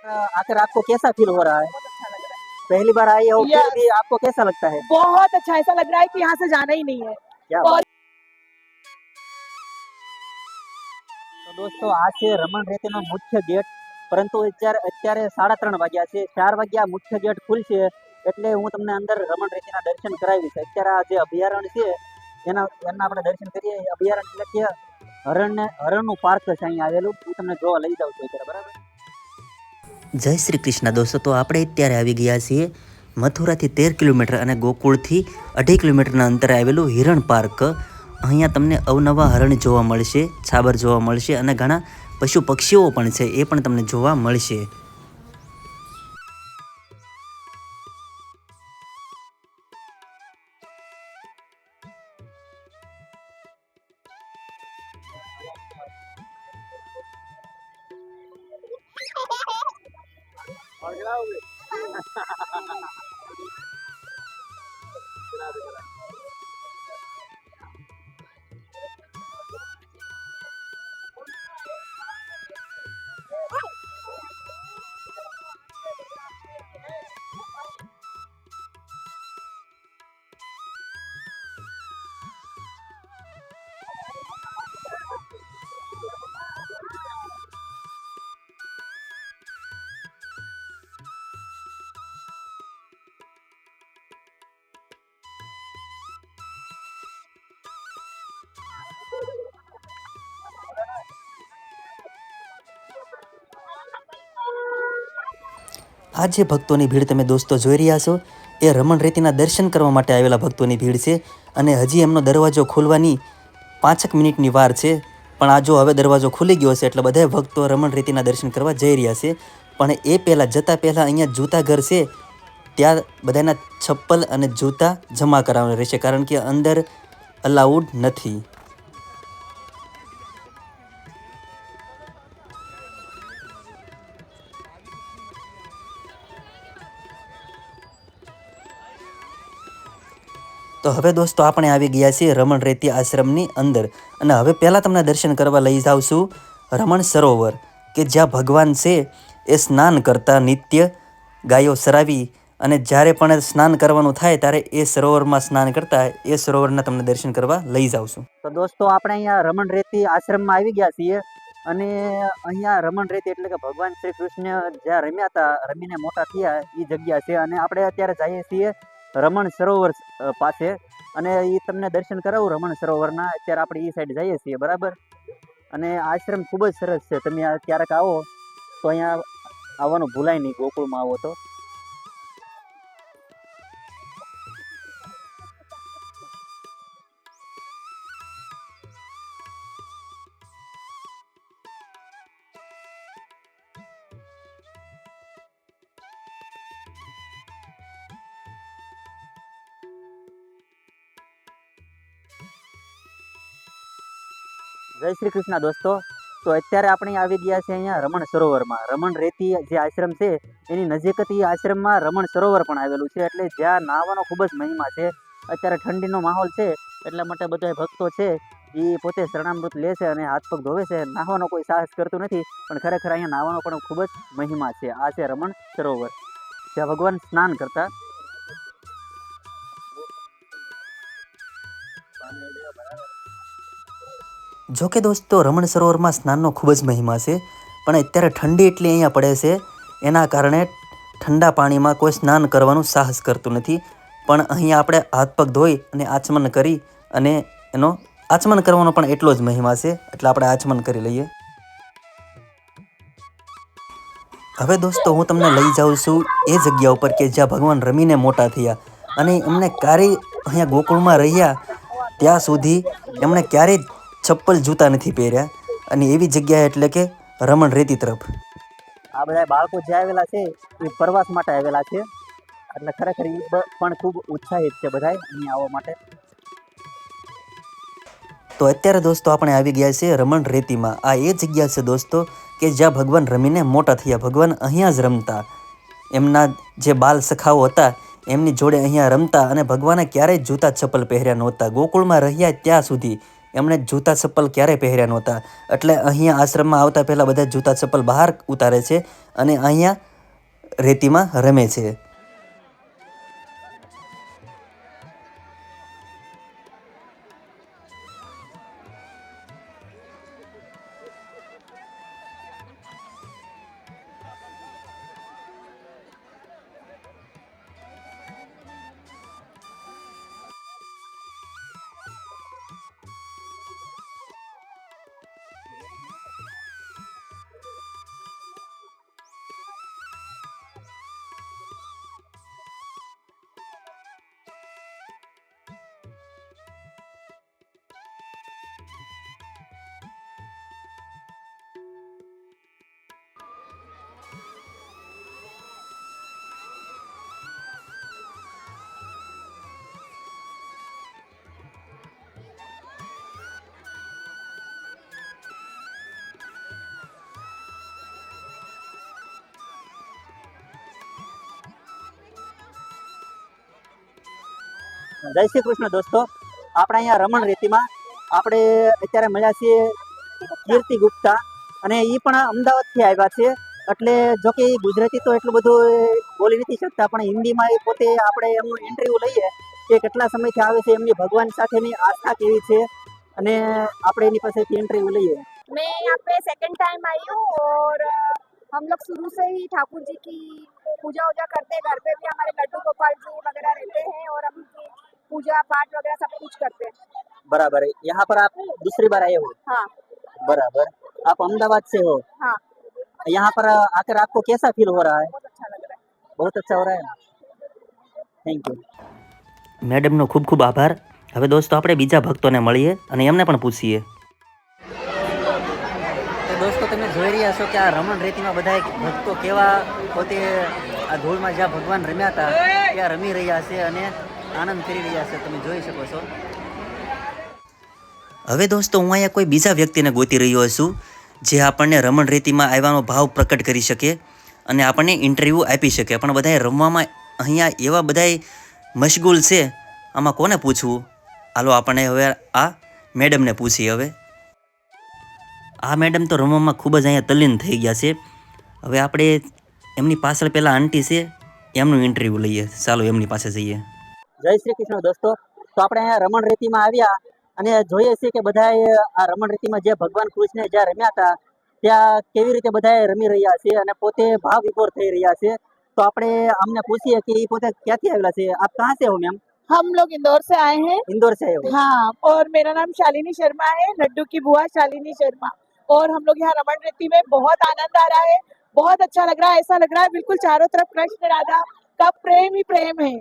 आकर आपको कैसा फील हो रहा है? बहुत अच्छा लग रहा है। पहली बार आई हो फिर यस, भी आपको कैसा लगता है? बहुत अच्छा, ऐसा लग रहा है कि यहाँ से जाना ही नहीं है। क्या और बात। તો દોસ્તો આ છે રમણ રેતીનો મુખ્ય ગેટ, પરંતુ અત્યારે 3:30 વાગ્યા છે. 4 વાગ્યા મુખ્ય ગેટ ખુલશે એટલે હું તમને અંદર રમણ રેતીના દર્શન કરાવીશ. અત્યારે આ જે અભયારણ્ય છે એના આપણે દર્શન કરીએ. અભયારણ્ય એટલે કે હરણનું પાર્ક છે અહીંયા આવેલું. હું તમને જોવા લઈ જાઉં છું અત્યારે, બરાબર? જય શ્રી કૃષ્ણ દોસ્તો. તો આપણે અત્યારે આવી ગયા છીએ મથુરાથી 13 કિલોમીટર અને ગોકુળથી 2.5 કિલોમીટરના અંતરે આવેલું હિરણ પાર્ક. અહીંયા તમને અવનવા હરણ જોવા મળશે, છાબર જોવા મળશે અને ઘણા પશુ પક્ષીઓ પણ છે એ પણ તમને જોવા મળશે. આ જે ભક્તોની ભીડ તમે દોસ્તો જોઈ રહ્યા છો એ રમણ રેતીના દર્શન કરવા માટે આવેલા ભક્તોની ભીડ છે અને હજી એમનો દરવાજો ખોલવાની 5 મિનિટની વાર છે. પણ આ જો હવે દરવાજો ખુલી ગયો છે એટલે બધા ભક્તો રમણ રેતીના દર્શન કરવા જઈ રહ્યા છે. પણ એ પહેલાં જતાં પહેલાં અહીંયા જૂતા ઘર છે ત્યાં બધાના ચપ્પલ અને જૂતા જમા કરાવવાના રહેશે, કારણ કે અંદર અલાઉડ નથી. તો હવે દોસ્તો આપણે આવી ગયા છીએ રમણ રેતી આશ્રમની અંદર અને હવે પહેલાં તમને દર્શન કરવા લઈ જાઉં છું રમણ સરોવર, કે જ્યાં ભગવાન છે એ સ્નાન કરતા નિત્ય ગાયો સરાવી અને જ્યારે પણ સ્નાન કરવાનું થાય ત્યારે એ સરોવરમાં સ્નાન કરતા એ સરોવરના તમને દર્શન કરવા લઈ જાઉં છું. તો દોસ્તો આપણે અહીંયા રમણ રેતી આશ્રમમાં આવી ગયા છીએ અને અહીંયા રમણ રેતી એટલે કે ભગવાન શ્રી કૃષ્ણ જ્યાં રમ્યા હતા, રમીને મોટા થયા એ જગ્યા છે. અને આપણે અત્યારે જઈએ છીએ રમણ સરોવર પાસે અને એ તમને દર્શન કરાવું રમણ સરોવરના. અત્યારે આપણે એ સાઈડ જઈએ છીએ, બરાબર? અને આશ્રમ ખૂબ જ સરસ છે. તમે ક્યારેક આવો તો અહીંયા આવવાનું ભૂલાય નહીં, ગોકુળમાં આવો તો. જય શ્રી કૃષ્ણ દોસ્તો. તો અત્યારે આપણે આવી ગયા છે અહીંયા રમણ સરોવરમાં. રમણ રેતી જે આશ્રમ છે એની નજીક જ એ આશ્રમમાં રમણ સરોવર પણ આવેલું છે, એટલે જ્યાં નાહવાનો ખૂબ જ મહિમા છે. અત્યારે ઠંડીનો માહોલ છે એટલા માટે બધા ભક્તો છે એ પોતે શરણામૃત લે છે અને હાથ પગ ધોવે છે. નાહવાનો કોઈ સાહસ કરતું નથી, પણ ખરેખર અહીંયા નાહવાનો પણ ખૂબ જ મહિમા છે. આ છે રમણ સરોવર જ્યાં ભગવાન સ્નાન કરતા. જો કે દોસ્તો રમણ સરોવરમાં સ્નાનનો ખૂબ જ મહિમા છે, પણ અત્યારે ઠંડી એટલી અહીંયા પડે છે એના કારણે ઠંડા પાણીમાં કોઈ સ્નાન કરવાનું સાહસ કરતું નથી. પણ અહીંયા આપણે હાથ પગ ધોઈ અને આચમન કરી અને એનો આચમન કરવાનો પણ એટલો જ મહિમા છે, એટલે આપણે આચમન કરી લઈએ. હવે દોસ્તો હું તમને લઈ જાઉં છું એ જગ્યા ઉપર કે જ્યાં ભગવાન રમીને મોટા થયા અને એમને ક્યારેય અહીંયા ગોકુળમાં રહ્યા ત્યાં સુધી એમણે ક્યારેય ચપ્પલ જૂતા નથી પહેર્યા અને એવી જગ્યા એટલે કે રમણ રેતી તરફ. આ બધા બાળકો જે આવેલા છે એ પ્રવાસ માટે આવેલા છે, એટલે ખરેખર એ પણ ખૂબ ઉત્સાહિત છે બધા અહીંયા આવવા માટે. તો અત્યારે દોસ્તો આપણે આવી ગયા છે રમણ રેતીમાં. આ એ જગ્યા છે દોસ્તો કે જ્યાં ભગવાન રમીને મોટા થયા. ભગવાન અહીંયા જ રમતા, એમના જે બાલ સખાઓ હતા એમની જોડે અહીંયા રમતા અને ભગવાને ક્યારેય જૂતા ચપ્પલ પહેર્યા નહોતા. ગોકુળમાં રહ્યા ત્યાં સુધી એમણે જૂતા ચપ્પલ ક્યારેય પહેર્યા નહોતા. એટલે અહીંયા આશ્રમમાં આવતા પહેલાં બધા જૂતા ચપ્પલ બહાર ઉતારે છે અને અહીંયા રેતીમાં રમે છે. જય શ્રી કૃષ્ણ દોસ્તો. આપણે અહીંયા રમણ રેતીમાં આપણે અત્યારે મળ્યા છીએ કીર્તિ ગુપ્તા, અને એ પણ અમદાવાદથી આવ્યા છે. એટલે જો કે ગુજરાતી તો એટલું બધું બોલી નથી શકતા, પણ હિન્દીમાં એ પોતે આપણે એમનું ઇન્ટરવ્યૂ લઈએ કે કેટલા સમયથી આવે છે, એમની ભગવાન સાથેની આસ્થા કેવી છે, અને આપણે એની પાસેથી ઇન્टरव्यू लिए. मैं यहाँ पे सेकंड टाइम आई हूँ और हम लोग शुरू से ही ठाकुर जी की पूजा वूजा करते हैं. घर पे भी हमारे लड्डू गोपाल जी वगैरह रहते हैं और हम उनकी पूजा पाठ वगैरह सब कुछ करते हैं. बराबर है. यहाँ पर आप दूसरी बार आए हो? हाँ. बराबर. आप अहमदाबाद से हो? हाँ. यहाँ पर आकर आपको कैसा फील हो रहा है? बहुत अच्छा लग रहा है. बहुत अच्छा हो रहा है. Thank you. મેડમનો ખૂબ ખૂબ આભાર. હવે દોસ્તો આપણે બીજા ભક્તોને મળીએ અને એમને પણ પૂછીએ. તો દોસ્તો તમે જોઈ રહ્યા છો કે આ રમણ રેતીમાં બધા ભક્તો કેવા પોતે આ ધૂળમાં જ્યાં ભગવાન રમ્યા હતા ત્યાં રમી રહ્યા છે અને આનંદ કરી રહ્યા છે. તમે જોઈ શકો છો. હવે દોસ્તો હું અહીંયા કોઈ બીજા વ્યક્તિને ગોતી રહ્યો છું જે આપણને રમણ રેતીમાં આવવાનો ભાવ પ્રકટ કરી શકે અને આપણને ઇન્ટરવ્યૂ આપી શકે. પણ બધાએ રમવામાં અહીંયા એવા બધાય મશગુલ છે, આમાં કોને પૂછવું? હાલો આપણે હવે આ મેડમને પૂછીએ. હવે આ મેડમ તો રમવામાં ખૂબ જ અહીંયા તલ્લીન થઈ ગયા છે. હવે આપણે એમની પાછળ પેલા આંટી છે એમનું ઇન્ટરવ્યૂ લઈએ. ચાલો એમની પાસે જઈએ. જય શ્રી કૃષ્ણ દોસ્તો. તો આપણે અહીંયા રમણ રેતીમાં આવ્યા અને જોઈએ છીએ કે બધાએ આ રમણ રેતીમાં જે ભગવાન કૃષ્ણ જ્યાં રમ્યા હતા ત્યાં કેવી રીતે બધાએ રમી રહ્યા છે અને પોતે ભાવ વિભોર થઈ રહ્યા છે. तो આપણે અમને પૂછીએ કે એ પોતે ક્યાંથી આવેલા છે. આપ कहाँ से हो मैम? हम लोग इंदौर से आए हैं. इंदौर से आए हो? हाँ, और मेरा नाम शालिनी शर्मा है, लड्डू की बुआ शालिनी शर्मा. और हम लोग यहाँ रमण रेती में बहुत आनंद आ रहा है, बहुत अच्छा लग रहा है. ऐसा लग रहा है बिल्कुल चारों तरफ कृष्ण राधा का प्रेम ही प्रेम है.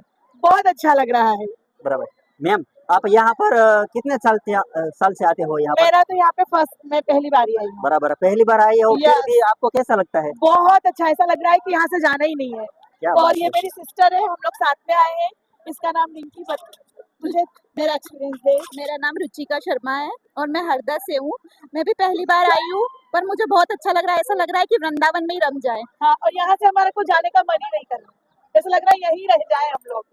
बहुत अच्छा लग रहा है. बराबर. मैम आप यहाँ पर कितने साल से आते हो यहाँ पर? मेरा तो यहाँ पे फर्स्ट, मैं पहली बार ही आई हूँ. बराबर. पहली बार आई हो, फिर भी आपको कैसा लगता है? बहुत अच्छा. ऐसा लग रहा है कि यहाँ से जाना ही नहीं है. क्या और बात ये है. मेरी सिस्टर है, हम लोग साथ में आए हैं. इसका नाम रिंकी. मुझे मेरा एक्सपीरियंस दे. मेरा नाम रुचिका शर्मा है और मैं हरदा से हूँ. मैं भी पहली बार आई हूँ पर मुझे बहुत अच्छा लग रहा है. ऐसा लग रहा है कि वृंदावन में ही रम जाए. हाँ, और यहाँ से हमारे को जाने का मन ही नहीं कर रहा. ऐसा लग रहा है यहीं रह जाए हम लोग.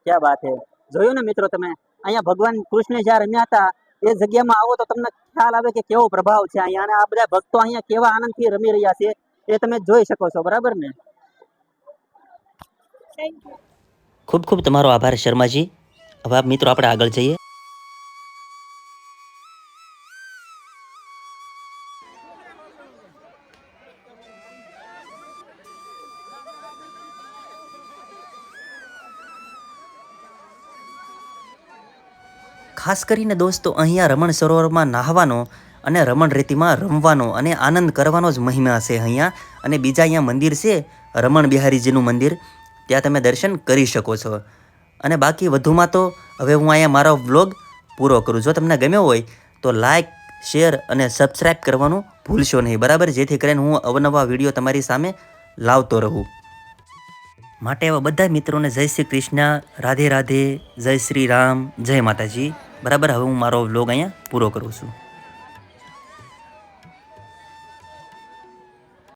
क्या बात है. જોયું ને મિત્રો તમે, અહીંયા ભગવાન કૃષ્ણ જ્યાં રમ્યા હતા એ જગ્યામાં આવો તો તમને ખ્યાલ આવે કે કેવો પ્રભાવ છે અહીંયા, અને આ બધા ભક્તો અહીંયા કેવા આનંદથી રમી રહ્યા છે એ તમે જોઈ શકો છો. બરાબર ને? Thank you. ખૂબ ખૂબ તમારો આભાર શર્માજી. હવે આપ મિત્રો આપણે આગળ જઈએ. ખાસ કરીને દોસ્તો અહીંયા રમણ સરોવરમાં નાહવાનો અને રમણ રેતીમાં રમવાનો અને આનંદ કરવાનો જ મહિમા છે અહીંયા. અને બીજા અહીંયા મંદિર છે રમણ બિહારીજીનું મંદિર, ત્યાં તમે દર્શન કરી શકો છો. અને બાકી વધુમાં તો હવે હું અહીંયા મારો વ્લોગ પૂરો કરું. જો તમને ગમ્યો હોય તો લાઇક, શેર અને સબસ્ક્રાઈબ કરવાનું ભૂલશો નહીં. બરાબર? જેથી કરીને હું અવનવા વિડીયો તમારી સામે લાવતો રહું. માટે એવા બધા મિત્રોને જય શ્રી કૃષ્ણ, રાધે રાધે, જય શ્રી રામ, જય માતાજી. બરાબર? હવે હું મારો વ્લોગ અહીંયા પૂરો કરું છું.